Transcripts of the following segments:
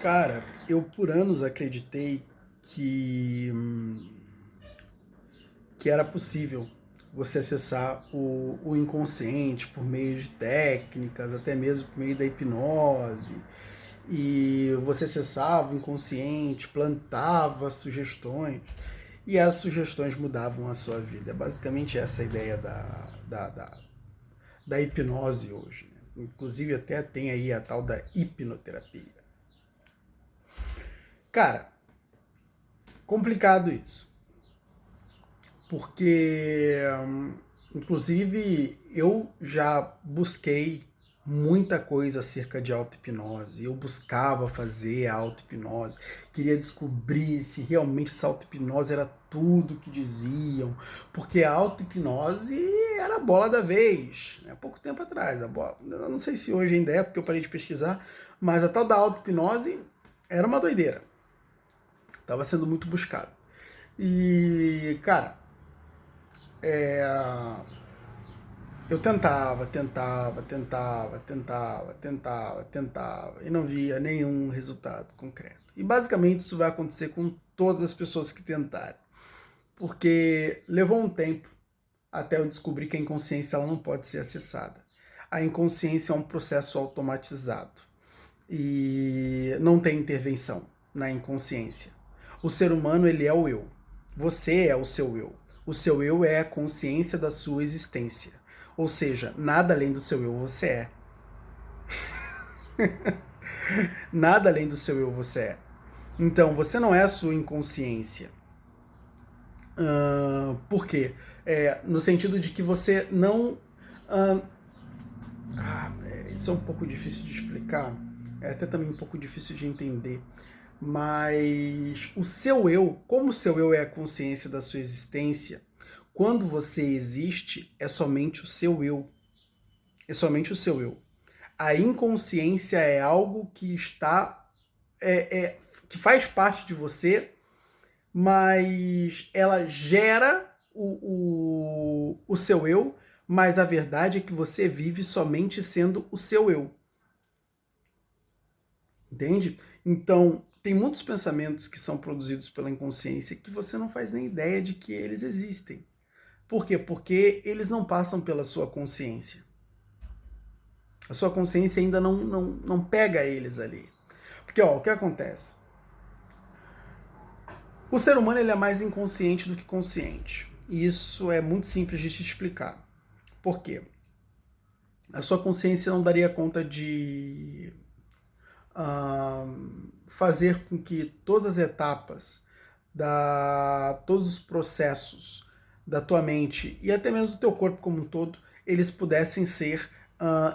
Cara, eu por anos acreditei que, que era possível você acessar o inconsciente por meio de técnicas, até mesmo por meio da hipnose. E você acessava o inconsciente, plantava sugestões, e as sugestões mudavam a sua vida. É basicamente essa a ideia da hipnose hoje, né? Inclusive até tem aí a tal da hipnoterapia. Cara, complicado isso. Porque, inclusive, eu já busquei muita coisa acerca de auto-hipnose. Eu buscava fazer a auto-hipnose, queria descobrir se realmente essa auto-hipnose era tudo que diziam, porque a auto-hipnose era a bola da vez, né? Há pouco tempo atrás. Eu não sei se hoje ainda é, porque eu parei de pesquisar, mas a tal da auto-hipnose era uma doideira. Estava sendo muito buscado. E, cara, eu tentava e não via nenhum resultado concreto. E basicamente isso vai acontecer com todas as pessoas que tentarem. Porque levou um tempo até eu descobrir que a inconsciência ela não pode ser acessada. A inconsciência é um processo automatizado e não tem intervenção na inconsciência. O ser humano ele é o eu. Você é o seu eu. O seu eu é a consciência da sua existência. Ou seja, nada além do seu eu você é. Nada além do seu eu você é. Então, você não é a sua inconsciência. Por quê? No sentido de que você não. Isso é um pouco difícil de explicar. É até também um pouco difícil de entender. Mas o seu eu, como o seu eu é a consciência da sua existência, quando você existe, é somente o seu eu. É somente o seu eu. A inconsciência é algo que está. Que faz parte de você, mas ela gera o seu eu, mas a verdade é que você vive somente sendo o seu eu. Entende? Então, tem muitos pensamentos que são produzidos pela inconsciência que você não faz nem ideia de que eles existem. Por quê? Porque eles não passam pela sua consciência. A sua consciência ainda não pega eles ali. Porque, ó, o que acontece? O ser humano ele é mais inconsciente do que consciente. E isso é muito simples de te explicar. Por quê? A sua consciência não daria conta de fazer com que todas as etapas, todos os processos da tua mente e até mesmo do teu corpo como um todo, eles pudessem ser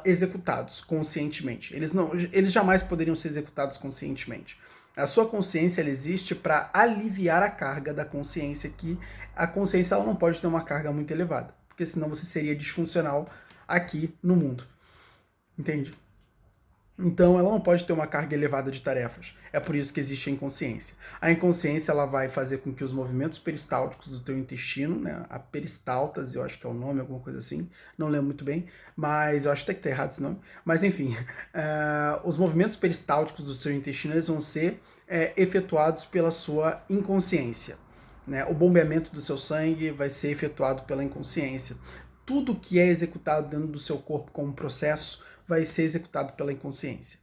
executados conscientemente. Eles jamais poderiam ser executados conscientemente. A sua consciência ela existe para aliviar a carga da consciência, que a consciência ela não pode ter uma carga muito elevada, porque senão você seria disfuncional aqui no mundo. Entende? Então ela não pode ter uma carga elevada de tarefas. É por isso que existe a inconsciência. A inconsciência ela vai fazer com que os movimentos peristálticos do teu intestino, né, a peristáltase, eu acho que é o nome, alguma coisa assim, não lembro muito bem, mas eu acho até que tá errado esse nome. Mas enfim, os movimentos peristálticos do seu intestino eles vão ser efetuados pela sua inconsciência. Né? O bombeamento do seu sangue vai ser efetuado pela inconsciência. Tudo que é executado dentro do seu corpo como processo vai ser executado pela inconsciência.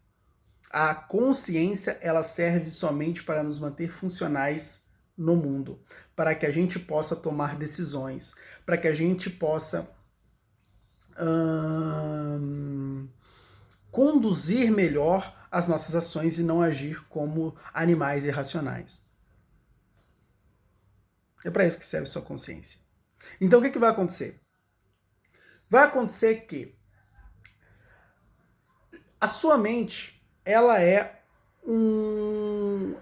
A consciência ela serve somente para nos manter funcionais no mundo, para que a gente possa tomar decisões, para que a gente possa conduzir melhor as nossas ações e não agir como animais irracionais. É para isso que serve sua consciência. Então o que vai acontecer? Vai acontecer que a sua mente, ela é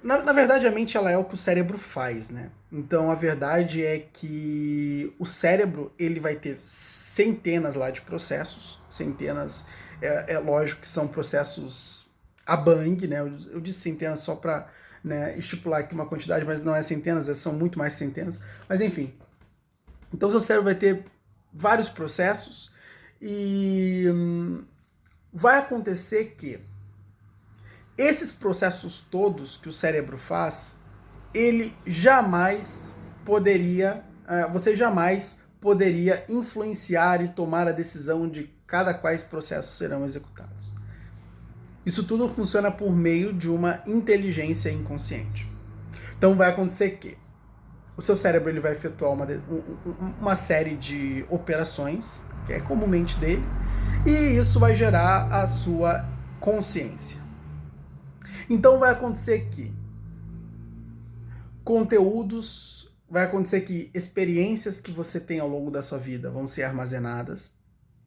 Na verdade, a mente ela é o que o cérebro faz, né? Então, a verdade é que o cérebro, ele vai ter centenas lá de processos, centenas, é lógico que são processos a bang, né? Eu disse centenas só para, né, estipular aqui uma quantidade, mas não é centenas, são muito mais centenas. Mas, enfim. Então, seu cérebro vai ter vários processos e vai acontecer que Esses processos todos que o cérebro faz, ele jamais poderia, você jamais poderia influenciar e tomar a decisão de cada quais processos serão executados. Isso tudo funciona por meio de uma inteligência inconsciente. Então vai acontecer que o seu cérebro ele vai efetuar uma série de operações, que é comumente dele, e isso vai gerar a sua consciência. Então vai acontecer que vai acontecer que experiências que você tem ao longo da sua vida vão ser armazenadas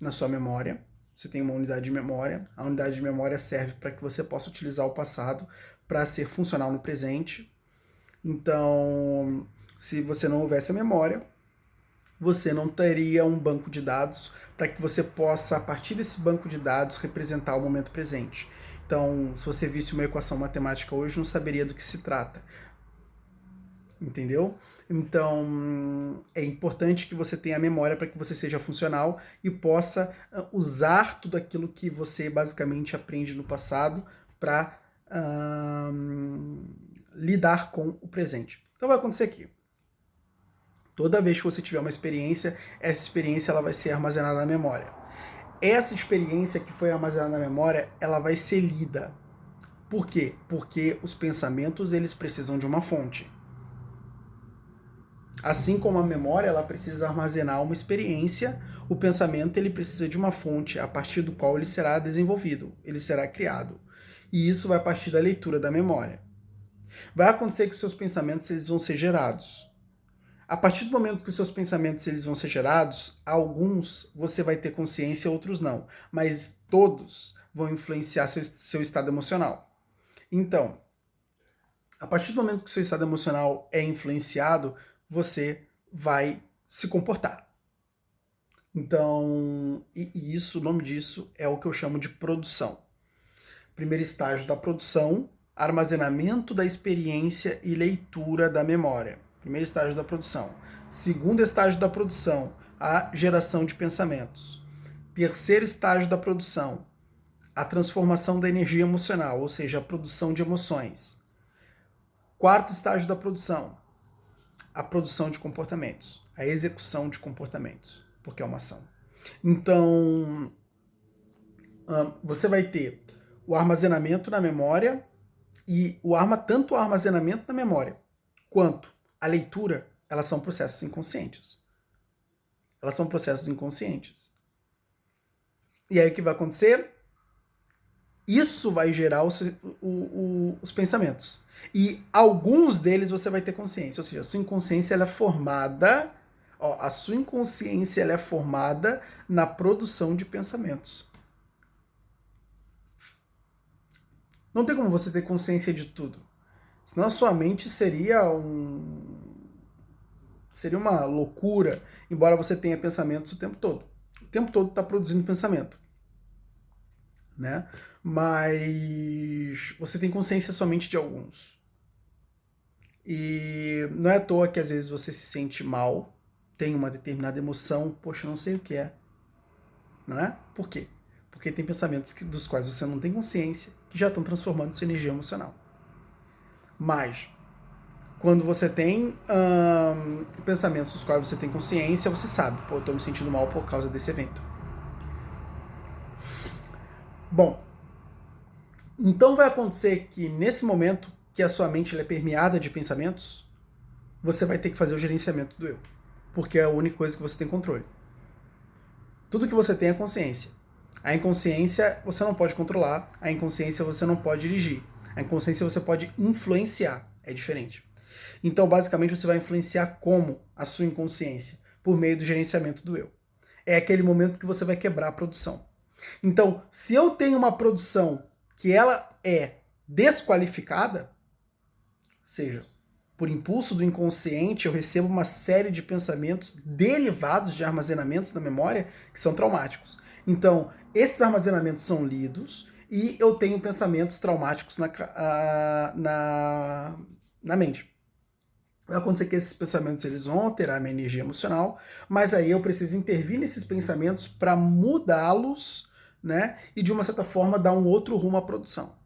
na sua memória. Você tem uma unidade de memória. A unidade de memória serve para que você possa utilizar o passado para ser funcional no presente. Então, se você não houvesse a memória, você não teria um banco de dados para que você possa, a partir desse banco de dados, representar o momento presente. Então, se você visse uma equação matemática hoje, não saberia do que se trata. Entendeu? Então, é importante que você tenha a memória para que você seja funcional e possa usar tudo aquilo que você basicamente aprende no passado para lidar com o presente. Então, vai acontecer aqui. Toda vez que você tiver uma experiência, essa experiência ela vai ser armazenada na memória. Essa experiência que foi armazenada na memória, ela vai ser lida. Por quê? Porque os pensamentos, eles precisam de uma fonte. Assim como a memória, ela precisa armazenar uma experiência, o pensamento, ele precisa de uma fonte a partir do qual ele será desenvolvido, ele será criado. E isso vai partir da leitura da memória. Vai acontecer que os seus pensamentos, eles vão ser gerados. A partir do momento que os seus pensamentos eles vão ser gerados, alguns você vai ter consciência, outros não. Mas todos vão influenciar seu estado emocional. Então, a partir do momento que o seu estado emocional é influenciado, você vai se comportar. Então, e isso, o nome disso é o que eu chamo de produção. Primeiro estágio da produção, armazenamento da experiência e leitura da memória. Primeiro estágio da produção. Segundo estágio da produção, a geração de pensamentos. Terceiro estágio da produção, a transformação da energia emocional, ou seja, a produção de emoções. Quarto estágio da produção, a produção de comportamentos, a execução de comportamentos, porque é uma ação. Então, você vai ter o armazenamento na memória e tanto o armazenamento na memória quanto a leitura, elas são processos inconscientes. Elas são processos inconscientes. E aí o que vai acontecer? Isso vai gerar os pensamentos. E alguns deles você vai ter consciência. Ou seja, a sua inconsciência ela é formada. A sua inconsciência ela é formada na produção de pensamentos. Não tem como você ter consciência de tudo. Senão a sua mente seria uma loucura, embora você tenha pensamentos o tempo todo. O tempo todo está produzindo pensamento. Né? Mas você tem consciência somente de alguns. E não é à toa que às vezes você se sente mal, tem uma determinada emoção, poxa, eu não sei o que é. Não é? Por quê? Porque tem pensamentos dos quais você não tem consciência, que já estão transformando sua energia emocional. Mas, quando você tem pensamentos dos quais você tem consciência, você sabe, pô, eu tô me sentindo mal por causa desse evento. Bom, então vai acontecer que nesse momento que a sua mente é permeada de pensamentos, você vai ter que fazer o gerenciamento do eu. Porque é a única coisa que você tem controle. Tudo que você tem é consciência. A inconsciência você não pode controlar, a inconsciência você não pode dirigir. A inconsciência você pode influenciar, é diferente. Então, basicamente, você vai influenciar como a sua inconsciência? Por meio do gerenciamento do eu. É aquele momento que você vai quebrar a produção. Então, se eu tenho uma produção que ela é desqualificada, ou seja, por impulso do inconsciente, eu recebo uma série de pensamentos derivados de armazenamentos na memória que são traumáticos. Então, esses armazenamentos são lidos e eu tenho pensamentos traumáticos na mente. Vai acontecer que esses pensamentos eles vão alterar minha energia emocional, mas aí eu preciso intervir nesses pensamentos para mudá-los, né? E de uma certa forma dar um outro rumo à produção.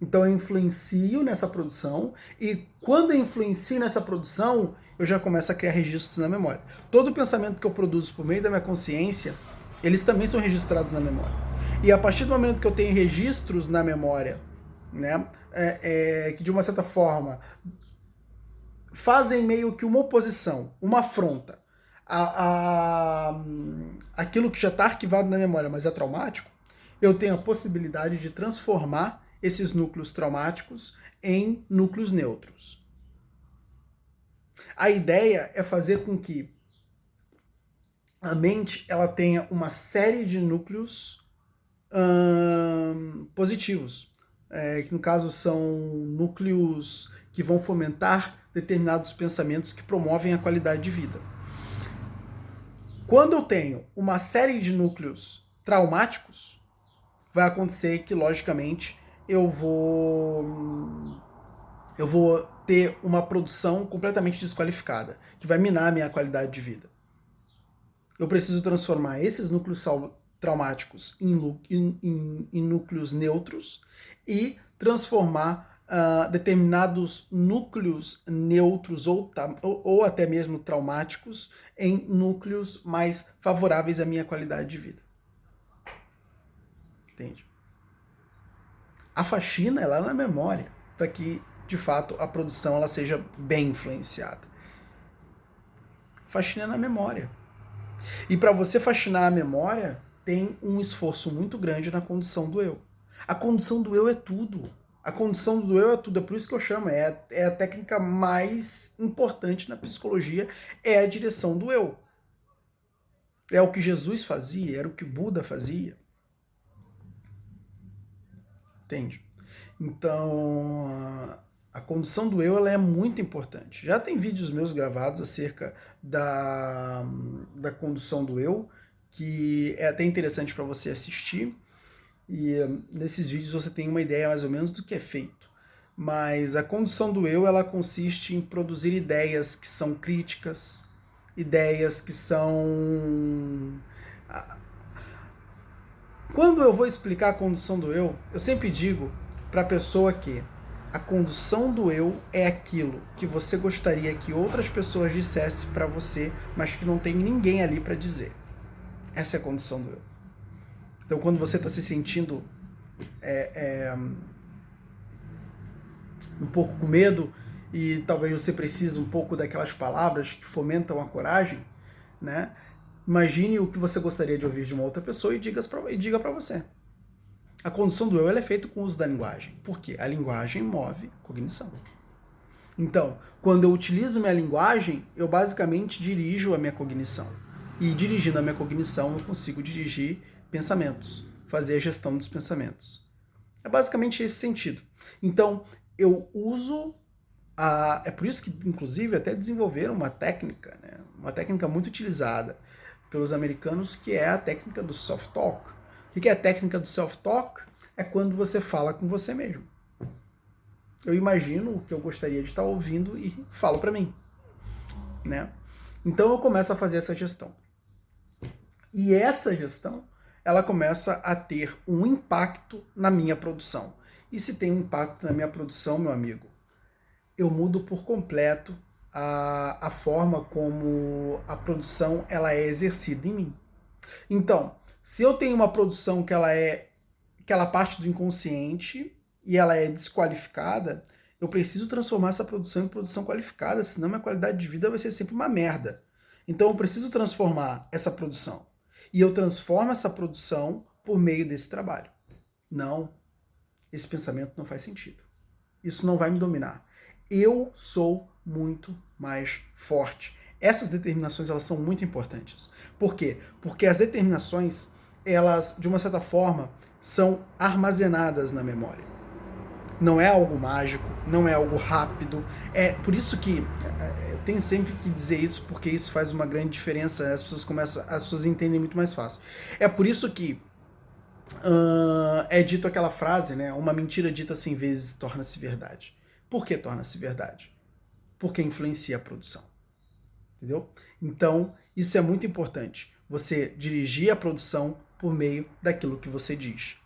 Então eu influencio nessa produção e quando eu influencio nessa produção, eu já começo a criar registros na memória. Todo pensamento que eu produzo por meio da minha consciência, eles também são registrados na memória. E a partir do momento que eu tenho registros na memória, né, que de uma certa forma fazem meio que uma oposição, uma afronta aquilo que já está arquivado na memória, mas é traumático, eu tenho a possibilidade de transformar esses núcleos traumáticos em núcleos neutros. A ideia é fazer com que a mente ela tenha uma série de núcleos positivos, que no caso são núcleos que vão fomentar determinados pensamentos que promovem a qualidade de vida. Quando eu tenho uma série de núcleos traumáticos, vai acontecer que, logicamente, eu vou ter uma produção completamente desqualificada, que vai minar a minha qualidade de vida. Eu preciso transformar esses núcleos traumáticos em núcleos neutros e transformar determinados núcleos neutros ou até mesmo traumáticos em núcleos mais favoráveis à minha qualidade de vida. Entende? A faxina ela é na memória, para que, de fato, a produção ela seja bem influenciada. A faxina é na memória. E para você faxinar a memória, tem um esforço muito grande na condição do eu. A condição do eu é tudo. A condição do eu é tudo, é por isso que eu chamo, é a técnica mais importante na psicologia, é a direção do eu. É o que Jesus fazia, era o que Buda fazia. Entende? Então, a condição do eu ela é muito importante. Já tem vídeos meus gravados acerca da condução do eu, que é até interessante para você assistir. E nesses vídeos você tem uma ideia mais ou menos do que é feito. Mas a condução do eu, ela consiste em produzir ideias que são críticas, ideias que são... Quando eu vou explicar a condução do eu sempre digo para a pessoa que a condução do eu é aquilo que você gostaria que outras pessoas dissessem para você, mas que não tem ninguém ali para dizer. Essa é a condução do eu. Então, quando você está se sentindo um pouco com medo e talvez você precise um pouco daquelas palavras que fomentam a coragem, né? Imagine o que você gostaria de ouvir de uma outra pessoa e diga para você. A condução do eu é feita com o uso da linguagem. Por quê? A linguagem move cognição. Então, quando eu utilizo minha linguagem, eu basicamente dirijo a minha cognição. E dirigindo a minha cognição, eu consigo dirigir pensamentos, fazer a gestão dos pensamentos. É basicamente esse sentido. Então, eu uso é por isso que, inclusive, até desenvolveram uma técnica, né? Uma técnica muito utilizada pelos americanos, que é a técnica do soft talk. O que é a técnica do soft talk? É quando você fala com você mesmo. Eu imagino o que eu gostaria de estar ouvindo e falo para mim, né? Então eu começo a fazer essa gestão. E essa gestão, ela começa a ter um impacto na minha produção. E se tem um impacto na minha produção, meu amigo, eu mudo por completo a forma como a produção ela é exercida em mim. Então, se eu tenho uma produção que ela parte do inconsciente e ela é desqualificada, eu preciso transformar essa produção em produção qualificada, senão minha qualidade de vida vai ser sempre uma merda. Então eu preciso transformar essa produção. E eu transformo essa produção por meio desse trabalho. Não, esse pensamento não faz sentido. Isso não vai me dominar. Eu sou muito mais forte. Essas determinações, elas são muito importantes. Por quê? Porque as determinações, elas, de uma certa forma, são armazenadas na memória. Não é algo mágico, não é algo rápido. É por isso que eu tenho sempre que dizer isso, porque isso faz uma grande diferença. As pessoas entendem muito mais fácil. É por isso que é dito aquela frase, né? Uma mentira dita 100 vezes torna-se verdade. Por que torna-se verdade? Porque influencia a produção. Entendeu? Então, isso é muito importante. Você dirigir a produção por meio daquilo que você diz.